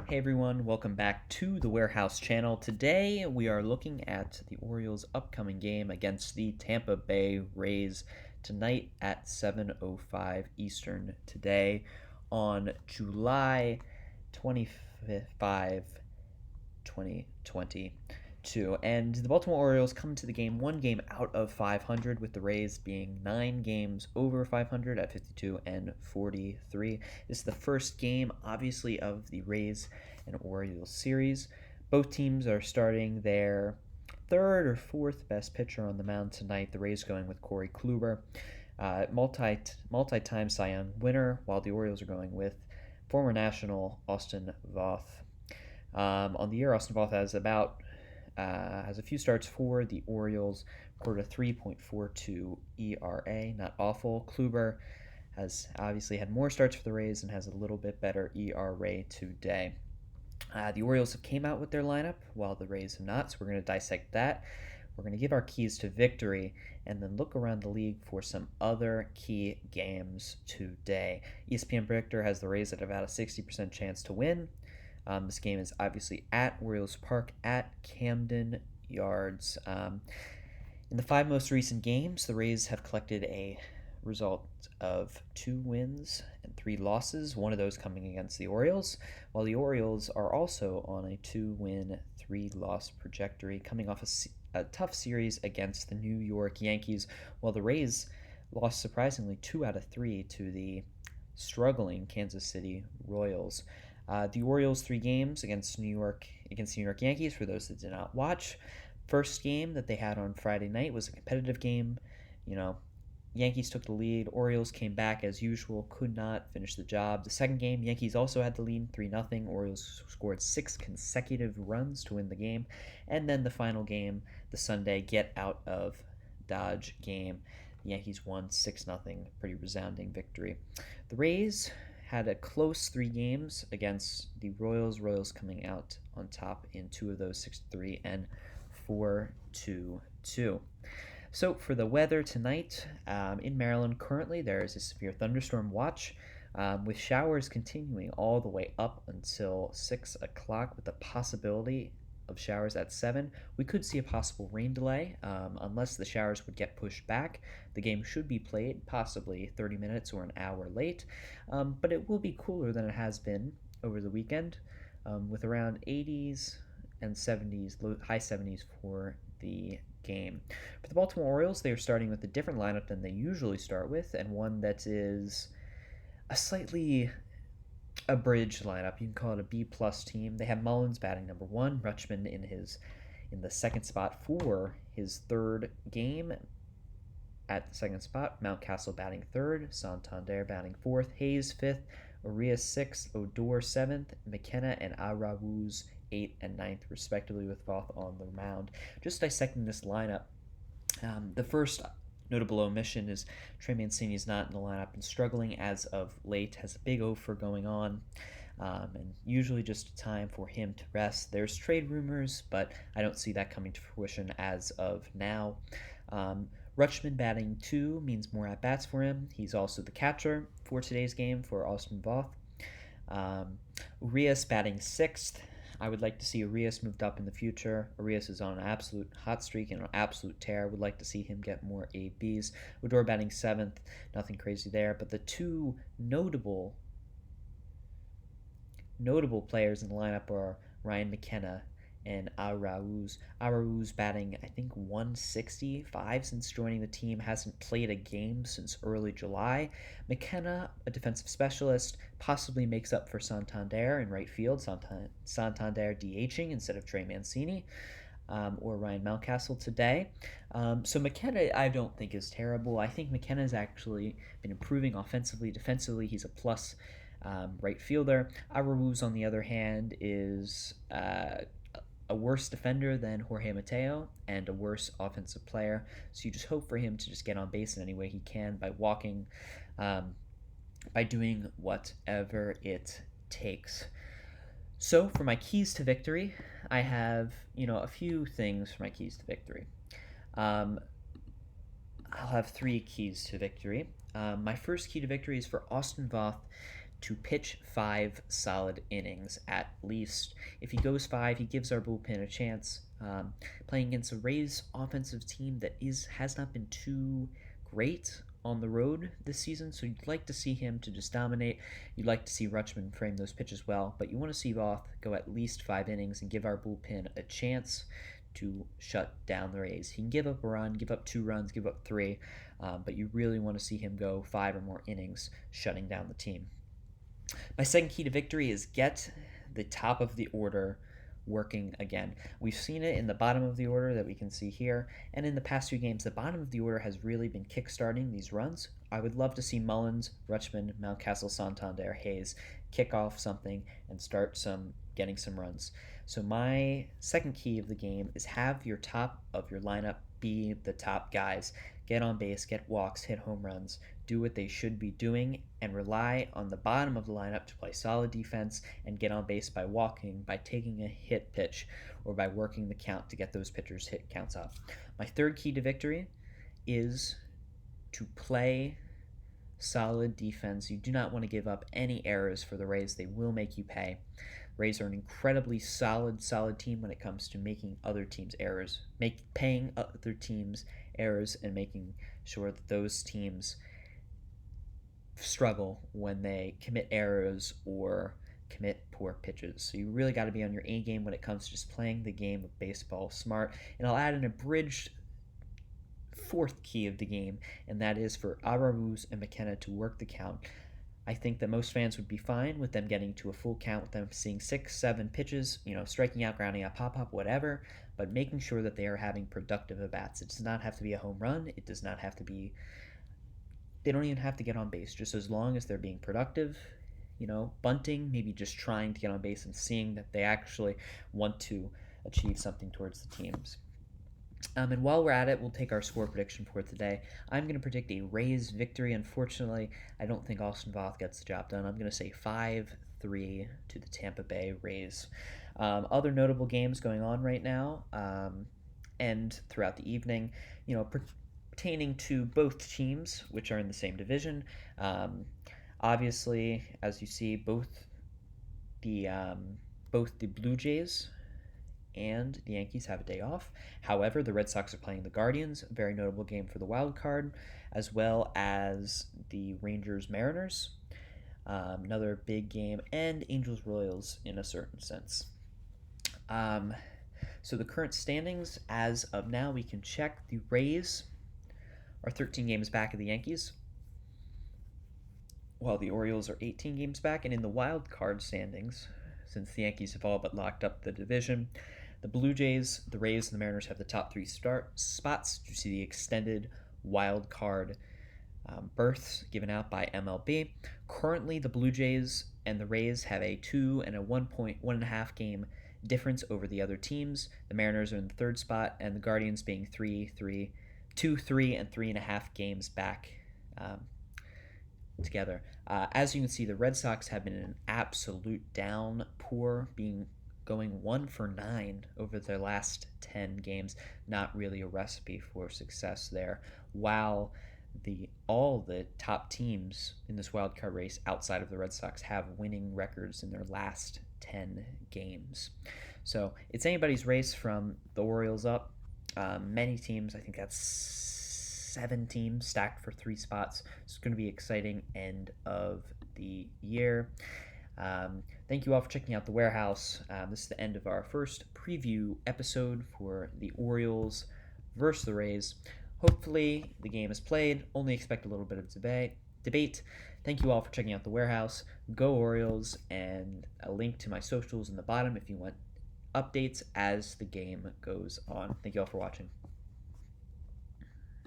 Hey everyone, welcome back to the Warehouse channel. Today we are looking at the Orioles' upcoming game against the Tampa Bay Rays tonight at 7:05 Eastern today on July 25, 2022. And the Baltimore Orioles come to the game one game out of 500, with the Rays being 9 games over 500 at 52 and 43. This is the first game, obviously, of the Rays and Orioles series. Both teams are starting their third or fourth best pitcher on the mound tonight. The Rays going with Corey Kluber, multi-time Cy Young winner, while the Orioles are going with former national Austin Voth. On the year, Austin Voth has a few starts for the Orioles, recorded a 3.42 ERA, not awful. Kluber has obviously had more starts for the Rays and has a little bit better ERA today. The Orioles have came out with their lineup while the Rays have not, so we're going to dissect that. We're going to give our keys to victory and then look around the league for some other key games today. ESPN Predictor has the Rays at about a 60% chance to win. This game is obviously at Orioles Park at Camden Yards. In the 5 most recent games, the Rays have collected a result of 2 wins and 3 losses, one of those coming against the Orioles, while the Orioles are also on a 2-win, 3-loss trajectory, coming off a tough series against the New York Yankees, while the Rays lost surprisingly 2 out of 3 to the struggling Kansas City Royals. The Orioles' 3 games against the New York Yankees, for those that did not watch. First game that they had on Friday night was a competitive game. Yankees took the lead. Orioles came back as usual, could not finish the job. The second game, Yankees also had the lead, 3-0. Orioles scored 6 consecutive runs to win the game. And then the final game, the Sunday get out of Dodge game, the Yankees won 6-0, pretty resounding victory. The Rays had a close 3 games against the Royals coming out on top in 2 of those, 6-3 and 4-2. So for the weather tonight, in Maryland currently there is a severe thunderstorm watch, with showers continuing all the way up until 6 o'clock, with the possibility of showers at 7. We could see a possible rain delay, unless the showers would get pushed back. The game should be played possibly 30 minutes or an hour late, but it will be cooler than it has been over the weekend, with around 80s and 70s, high 70s for the game. For the Baltimore Orioles, they are starting with a different lineup than they usually start with, and one that is a slightly abridged lineup. You can call it a B-plus team. They have Mullins batting number 1, Rutschman in the second spot for his third game at the second spot, Mountcastle batting third, Santander batting fourth, Hayes fifth, Urias sixth, Odor seventh, McKenna and Arauz 8th and 9th, respectively, with Voth on the mound. Just dissecting this lineup, the first notable omission is Trey Mancini is not in the lineup and struggling as of late, has a big offer going on, and usually just a time for him to rest. There's trade rumors, but I don't see that coming to fruition as of now. Rutschman batting 2 means more at-bats for him. He's also the catcher for today's game for Austin Voth. Urias batting 6th. I would like to see Urias moved up in the future. Urias is on an absolute hot streak and an absolute tear. Would like to see him get more ABs. Odor batting 7th. Nothing crazy there. But the 2 notable players in the lineup are Ryan McKenna and Arauz. Arauz batting, I think, 165 since joining the team. Hasn't played a game since early July. McKenna, a defensive specialist, possibly makes up for Santander in right field. Santander DHing instead of Trey Mancini. Or Ryan Mountcastle today. So McKenna, I don't think is terrible. I think McKenna's actually been improving offensively. Defensively, he's a plus right fielder. Arauz, on the other hand, is a worse defender than Jorge Mateo and a worse offensive player. So you just hope for him to just get on base in any way he can by walking, by doing whatever it takes. So for my keys to victory, I have, a few things for my keys to victory. I'll have 3 keys to victory. My first key to victory is for Austin Voth to pitch 5 solid innings at least. If he goes 5, he gives our bullpen a chance. Playing against a Rays offensive team that has not been too great on the road this season, so you'd like to see him to just dominate. You'd like to see Rutschman frame those pitches well, but you want to see Voth go at least 5 innings and give our bullpen a chance to shut down the Rays. He can give up a run, give up 2 runs, give up 3, but you really want to see him go 5 or more innings shutting down the team. My second key to victory is get the top of the order working again. We've seen it in the bottom of the order that we can see here, and in the past few games, the bottom of the order has really been kickstarting these runs. I would love to see Mullins, Rutschman, Mountcastle, Santander, Hayes kick off something and start getting some runs. So my second key of the game is have your top of your lineup be the top guys. Get on base, get walks, hit home runs, do what they should be doing, and rely on the bottom of the lineup to play solid defense and get on base by walking, by taking a hit pitch, or by working the count to get those pitchers' hit counts up. My third key to victory is to play solid defense. You do not want to give up any errors for the Rays. They will make you pay. Rays are an incredibly solid team when it comes to making other teams errors, paying other teams errors, and making sure that those teams struggle when they commit errors or commit poor pitches. So you really got to be on your A game when it comes to just playing the game of baseball smart. And I'll add an abridged fourth key of the game, and that is for Abreu and McKenna to work the count. I think that most fans would be fine with them getting to a full count, with them seeing 6-7 pitches, striking out, grounding out, pop, whatever, but making sure that they are having productive at-bats. It does not have to be a home run. It does not have to be... They don't even have to get on base, just as long as they're being productive, bunting, maybe just trying to get on base and seeing that they actually want to achieve something towards the teams. And while we're at it, we'll take our score prediction for today. I'm going to predict a Rays victory. Unfortunately, I don't think Austin Voth gets the job done. I'm going to say 5-3 to the Tampa Bay Rays. Other notable games going on right now and throughout the evening, pertaining to both teams, which are in the same division. Obviously, as you see, both the Blue Jays and the Yankees have a day off. However, the Red Sox are playing the Guardians, a very notable game for the wild card, as well as the Rangers-Mariners, another big game, and Angels-Royals in a certain sense. So the current standings as of now, we can check. The Rays are 13 games back of the Yankees, while the Orioles are 18 games back. And in the wild card standings, since the Yankees have all but locked up the division, the Blue Jays, the Rays, and the Mariners have the top 3 spots due to the extended wild card berths given out by MLB. Currently, the Blue Jays and the Rays have a 2 and a 1.5 game difference over the other teams. The Mariners are in the 3rd spot, and the Guardians being 2, 3, and 3.5 games back together. As you can see, the Red Sox have been in an absolute downpour, going 1-for-9 over their last 10 games. Not really a recipe for success there. While all the top teams in this wildcard race outside of the Red Sox have winning records in their last 10 games. So it's anybody's race from the Orioles up. Many teams, I think that's 7 teams stacked for 3 spots. It's going to be exciting end of the year. Thank you all for checking out The Warehouse. This is the end of our first preview episode for the Orioles versus the Rays. Hopefully the game is played. Only expect a little bit of debate. Thank you all for checking out The Warehouse. Go Orioles, and a link to my socials in the bottom if you want updates as the game goes on. Thank you all for watching.